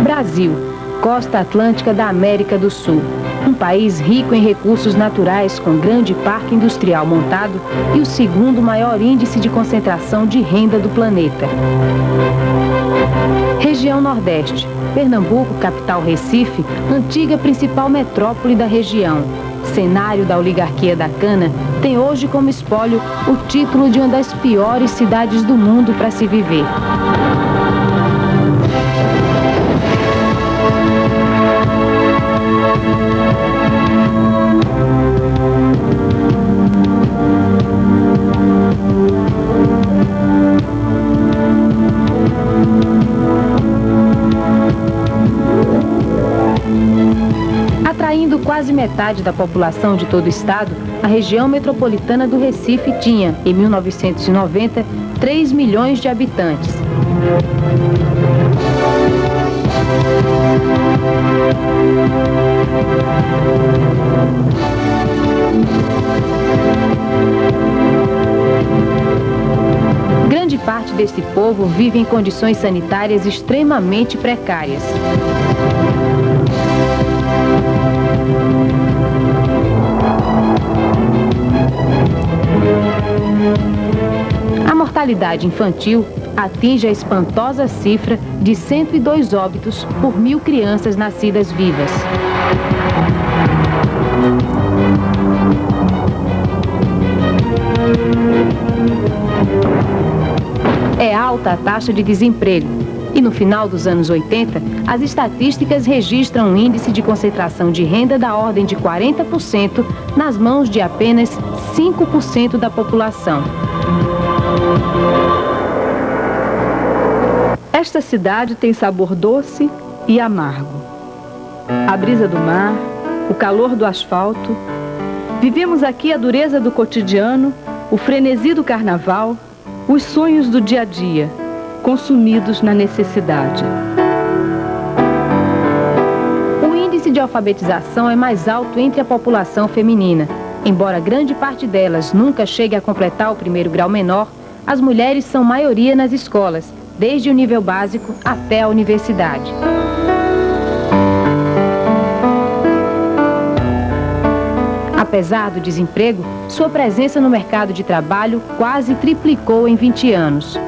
Brasil, costa atlântica da América do Sul. Um país rico em recursos naturais, com grande parque industrial montado e o segundo maior índice de concentração de renda do planeta. Região Nordeste. Pernambuco, capital Recife, antiga principal metrópole da região. Cenário da oligarquia da cana, tem hoje como espólio o título de uma das piores cidades do mundo para se viver. Atraindo quase metade da população de todo o estado, a região metropolitana do Recife tinha, em 1990, 3 milhões de habitantes. Grande parte desse povo vive em condições sanitárias extremamente precárias. A mortalidade infantil atinge a espantosa cifra de 102 óbitos por 1.000 crianças nascidas vivas. É alta a taxa de desemprego e no final dos anos 80, as estatísticas registram um índice de concentração de renda da ordem de 40% nas mãos de apenas 5% da população. Esta cidade tem sabor doce e amargo. A brisa do mar, o calor do asfalto. Vivemos aqui a dureza do cotidiano, o frenesi do carnaval, os sonhos do dia a dia, consumidos na necessidade. O índice de alfabetização é mais alto entre a população feminina. Embora grande parte delas nunca chegue a completar o primeiro grau menor, as mulheres são maioria nas escolas, desde o nível básico até a universidade. Apesar do desemprego, sua presença no mercado de trabalho quase triplicou em 20 anos.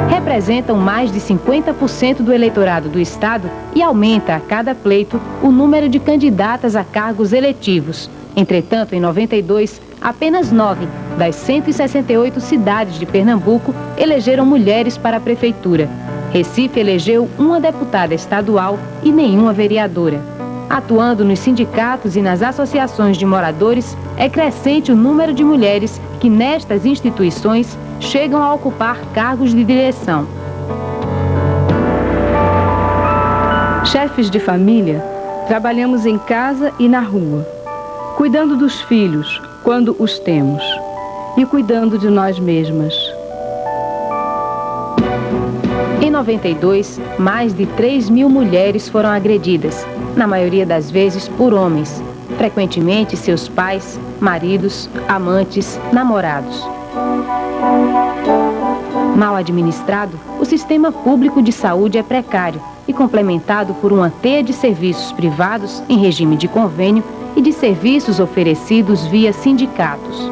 Representam mais de 50% do eleitorado do estado e aumenta a cada pleito o número de candidatas a cargos eletivos. Entretanto, em 92, apenas 9 das 168 cidades de Pernambuco elegeram mulheres para a prefeitura. Recife elegeu uma deputada estadual e nenhuma vereadora. Atuando nos sindicatos e nas associações de moradores, é crescente o número de mulheres que nestas instituições chegam a ocupar cargos de direção. Chefes de família, trabalhamos em casa e na rua, cuidando dos filhos quando os temos e cuidando de nós mesmas. Em 92, mais de 3.000 mulheres foram agredidas, na maioria das vezes por homens, frequentemente seus pais, maridos, amantes, namorados. Mal administrado, o sistema público de saúde é precário e complementado por uma teia de serviços privados em regime de convênio e de serviços oferecidos via sindicatos.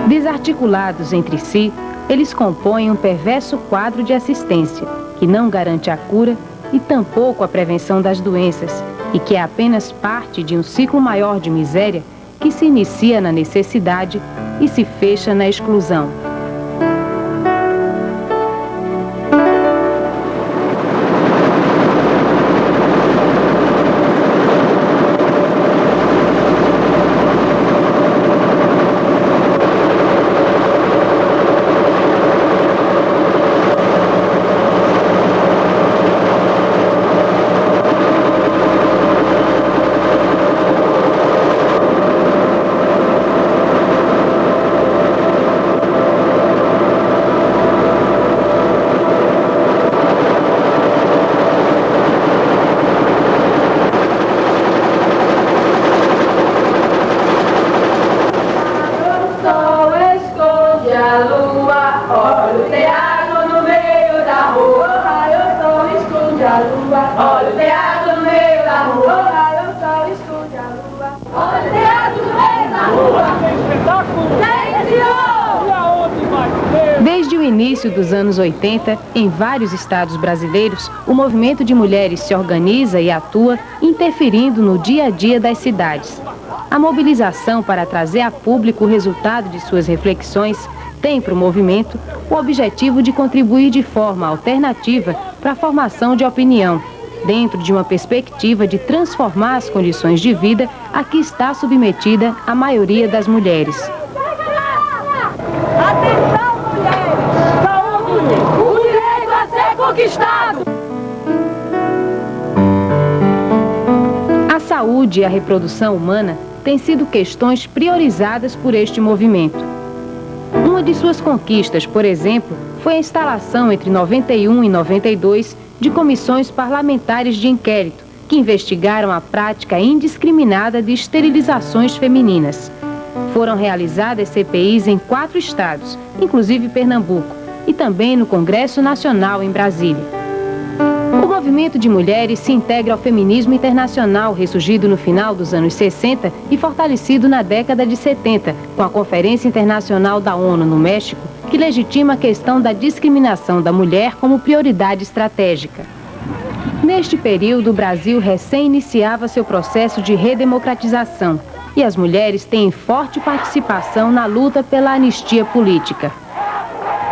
Desarticulados entre si, eles compõem um perverso quadro de assistência, que não garante a cura e tampouco a prevenção das doenças, e que é apenas parte de um ciclo maior de miséria que se inicia na necessidade e se fecha na exclusão. lua, olha o teatro no meio da rua. Olha o sol, escute a lua, olha o teatro no meio da rua. Tem senhor! E aonde vai ter? Desde o início dos anos 80, em vários estados brasileiros, o movimento de mulheres se organiza e atua, interferindo no dia a dia das cidades. A mobilização para trazer a público o resultado de suas reflexões tem para o movimento o objetivo de contribuir de forma alternativa para a formação de opinião, dentro de uma perspectiva de transformar as condições de vida a que está submetida a maioria das mulheres. Atenção, mulheres! Saúde! O direito a ser conquistado! A saúde e a reprodução humana têm sido questões priorizadas por este movimento. Uma de suas conquistas, por exemplo, foi a instalação entre 91 e 92 de comissões parlamentares de inquérito que investigaram a prática indiscriminada de esterilizações femininas. Foram realizadas CPIs em 4 estados, inclusive Pernambuco, e também no Congresso Nacional em Brasília. O movimento de mulheres se integra ao feminismo internacional, ressurgido no final dos anos 60 e fortalecido na década de 70, com a Conferência Internacional da ONU no México, que legitima a questão da discriminação da mulher como prioridade estratégica. Neste período, o Brasil recém iniciava seu processo de redemocratização e as mulheres têm forte participação na luta pela anistia política.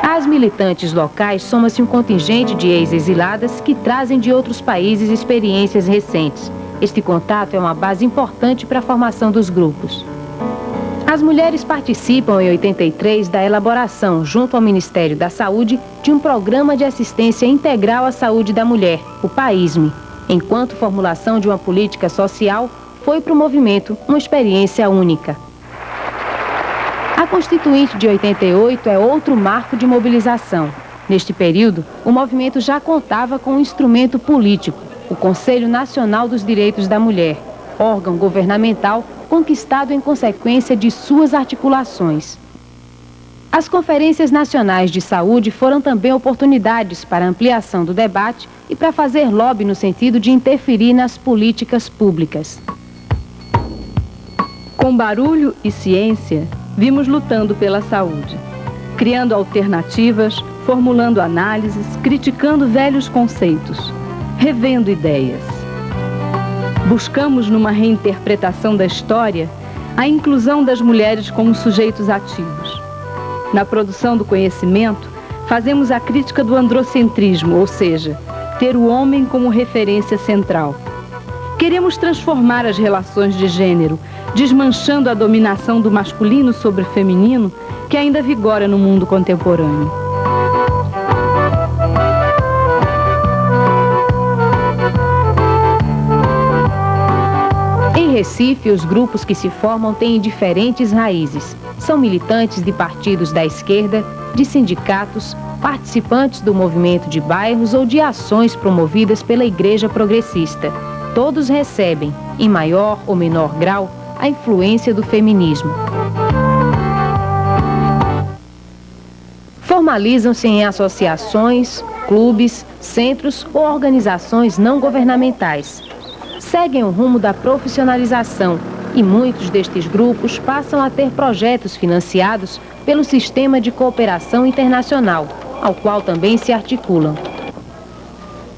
Às militantes locais soma-se um contingente de ex-exiladas que trazem de outros países experiências recentes. Este contato é uma base importante para a formação dos grupos. As mulheres participam em 83 da elaboração, junto ao Ministério da Saúde, de um programa de assistência integral à saúde da mulher, o PAISME, enquanto formulação de uma política social foi para o movimento uma experiência única. A Constituinte de 88 é outro marco de mobilização. Neste período, o movimento já contava com um instrumento político, o Conselho Nacional dos Direitos da Mulher, órgão governamental conquistado em consequência de suas articulações. As conferências nacionais de saúde foram também oportunidades para ampliação do debate e para fazer lobby no sentido de interferir nas políticas públicas. Com barulho e ciência, vimos lutando pela saúde, criando alternativas, formulando análises, criticando velhos conceitos, revendo ideias. Buscamos, numa reinterpretação da história, a inclusão das mulheres como sujeitos ativos. Na produção do conhecimento, fazemos a crítica do androcentrismo, ou seja, ter o homem como referência central. Queremos transformar as relações de gênero, desmanchando a dominação do masculino sobre o feminino que ainda vigora no mundo contemporâneo. Em Recife, os grupos que se formam têm diferentes raízes. São militantes de partidos da esquerda, de sindicatos, participantes do movimento de bairros ou de ações promovidas pela Igreja Progressista. Todos recebem, em maior ou menor grau, a influência do feminismo. Formalizam-se em associações, clubes, centros ou organizações não governamentais. Seguem o rumo da profissionalização e muitos destes grupos passam a ter projetos financiados pelo Sistema de Cooperação Internacional, ao qual também se articulam.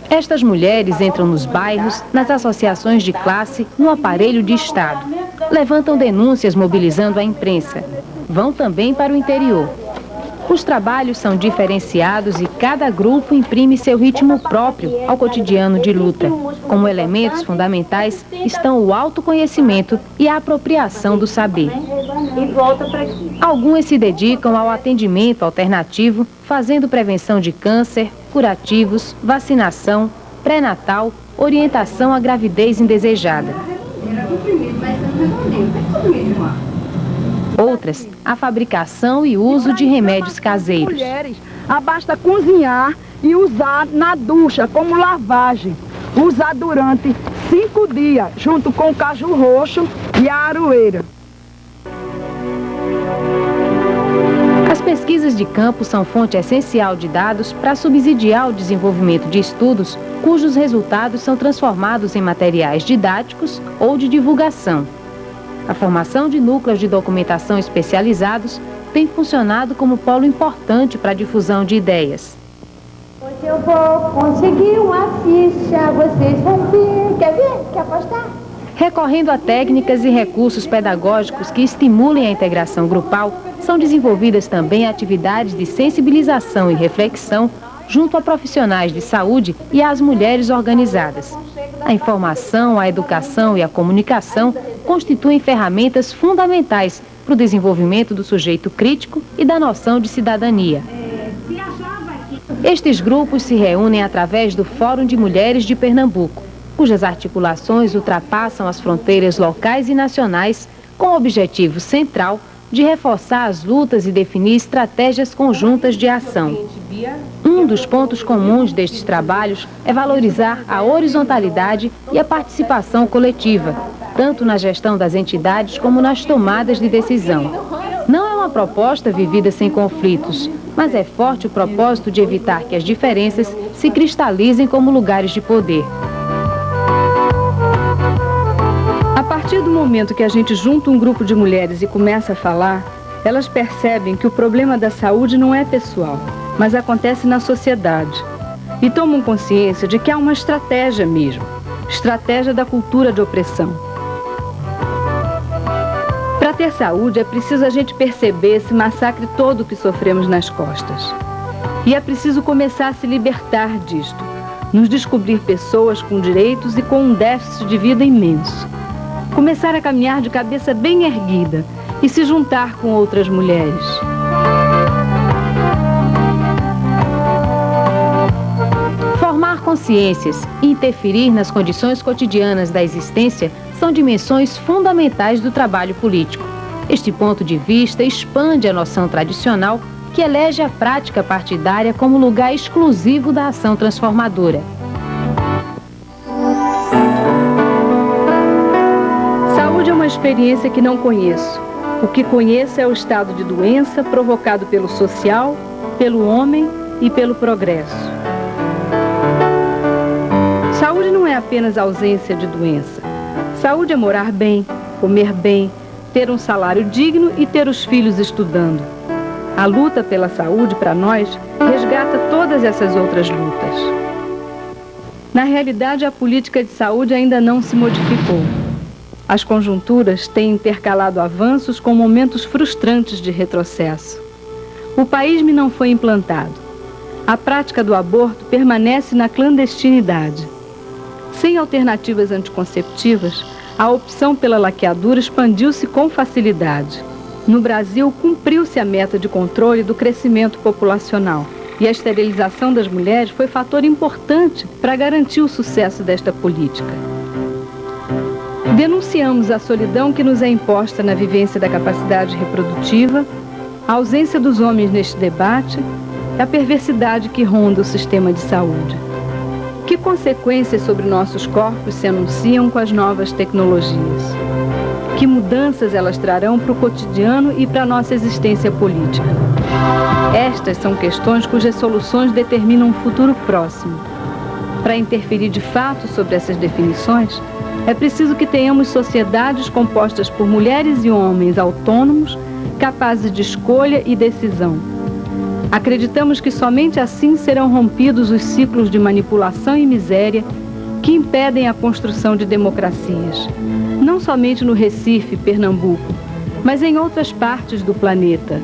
Estas mulheres entram nos bairros, nas associações de classe, no aparelho de Estado. Levantam denúncias mobilizando a imprensa. Vão também para o interior. Os trabalhos são diferenciados e cada grupo imprime seu ritmo próprio ao cotidiano de luta. Como elementos fundamentais estão o autoconhecimento e a apropriação do saber. Algumas se dedicam ao atendimento alternativo, fazendo prevenção de câncer, curativos, vacinação, pré-natal, orientação à gravidez indesejada. Outras, a fabricação e uso de remédios caseiros. Mulheres, basta cozinhar e usar na ducha como lavagem. Usar durante 5 dias, junto com o caju roxo e a aroeira. As pesquisas de campo são fonte essencial de dados para subsidiar o desenvolvimento de estudos cujos resultados são transformados em materiais didáticos ou de divulgação. A formação de núcleos de documentação especializados tem funcionado como polo importante para a difusão de ideias. Hoje eu vou conseguir uma ficha, vocês vão ver. Quer ver? Quer apostar? Recorrendo a técnicas e recursos pedagógicos que estimulem a integração grupal, são desenvolvidas também atividades de sensibilização e reflexão junto a profissionais de saúde e às mulheres organizadas. A informação, a educação e a comunicação constituem ferramentas fundamentais para o desenvolvimento do sujeito crítico e da noção de cidadania. Estes grupos se reúnem através do Fórum de Mulheres de Pernambuco, cujas articulações ultrapassam as fronteiras locais e nacionais, com o objetivo central de reforçar as lutas e definir estratégias conjuntas de ação. Um dos pontos comuns destes trabalhos é valorizar a horizontalidade e a participação coletiva, tanto na gestão das entidades como nas tomadas de decisão. Não é uma proposta vivida sem conflitos, mas é forte o propósito de evitar que as diferenças se cristalizem como lugares de poder. A partir do momento que a gente junta um grupo de mulheres e começa a falar, elas percebem que o problema da saúde não é pessoal, mas acontece na sociedade. E tomam consciência de que há uma estratégia mesmo, estratégia da cultura de opressão. Para ter saúde é preciso a gente perceber esse massacre todo que sofremos nas costas. E é preciso começar a se libertar disto, nos descobrir pessoas com direitos e com um déficit de vida imenso. Começar a caminhar de cabeça bem erguida e se juntar com outras mulheres. Formar consciências e interferir nas condições cotidianas da existência são dimensões fundamentais do trabalho político. Este ponto de vista expande a noção tradicional que elege a prática partidária como lugar exclusivo da ação transformadora. Saúde é uma experiência que não conheço. O que conheço é o estado de doença provocado pelo social, pelo homem e pelo progresso. Saúde não é apenas ausência de doença. Saúde é morar bem, comer bem, ter um salário digno e ter os filhos estudando. A luta pela saúde, para nós, resgata todas essas outras lutas. Na realidade, a política de saúde ainda não se modificou. As conjunturas têm intercalado avanços com momentos frustrantes de retrocesso. O país não foi implantado. A prática do aborto permanece na clandestinidade. Sem alternativas anticonceptivas, a opção pela laqueadura expandiu-se com facilidade. No Brasil, cumpriu-se a meta de controle do crescimento populacional e a esterilização das mulheres foi fator importante para garantir o sucesso desta política. Denunciamos a solidão que nos é imposta na vivência da capacidade reprodutiva, a ausência dos homens neste debate e a perversidade que ronda o sistema de saúde. Que consequências sobre nossos corpos se anunciam com as novas tecnologias? Que mudanças elas trarão para o cotidiano e para a nossa existência política? Estas são questões cujas soluções determinam um futuro próximo. Para interferir de fato sobre essas definições, é preciso que tenhamos sociedades compostas por mulheres e homens autônomos, capazes de escolha e decisão. Acreditamos que somente assim serão rompidos os ciclos de manipulação e miséria que impedem a construção de democracias, não somente no Recife, Pernambuco, mas em outras partes do planeta.